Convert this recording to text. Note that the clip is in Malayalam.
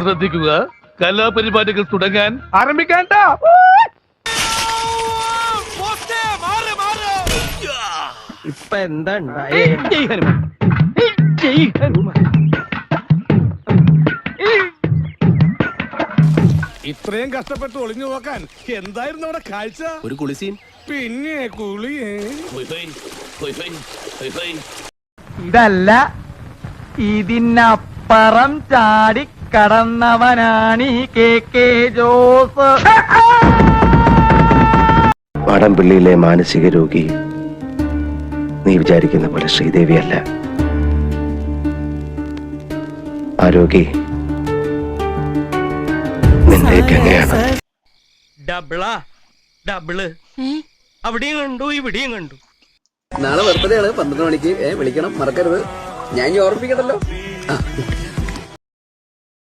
ശ്രദ്ധിക്കുക, കലാപരിപാടികൾ തുടങ്ങാൻ ആരംഭിക്കാൻ. ഇപ്പൊ എന്താ ഉണ്ടായേ? ഇത്രയും കഷ്ടപ്പെട്ട് ഒളിഞ്ഞു നോക്കാൻ എന്തായിരുന്നു അവിടെ കാഴ്ച? ഒരു കുളിസീൻ. പിന്നെ കുളിയേ ഇതല്ല, ഇതിനപ്പുറം ചാടി കടന്നവനാണ് ഈ കെ ജോസ്. വാടംപള്ളിയിലെ മാനസിക രോഗി നീ വിചാരിക്കുന്ന പോലെ ശ്രീദേവിയല്ല. ആ രോഗി നിന്റെയൊക്കെ എങ്ങനെയാണ്? ഡബിളാ ഡബിള്. അവിടെയും കണ്ടു ഇവിടെയും കണ്ടു. നാളെ ബർത്ത്ഡേ ആണ്, 12 മണിക്ക് വിളിക്കണം, മറക്കരുത്. ഞാൻ ഓർമ്മിപ്പിക്കണല്ലോ.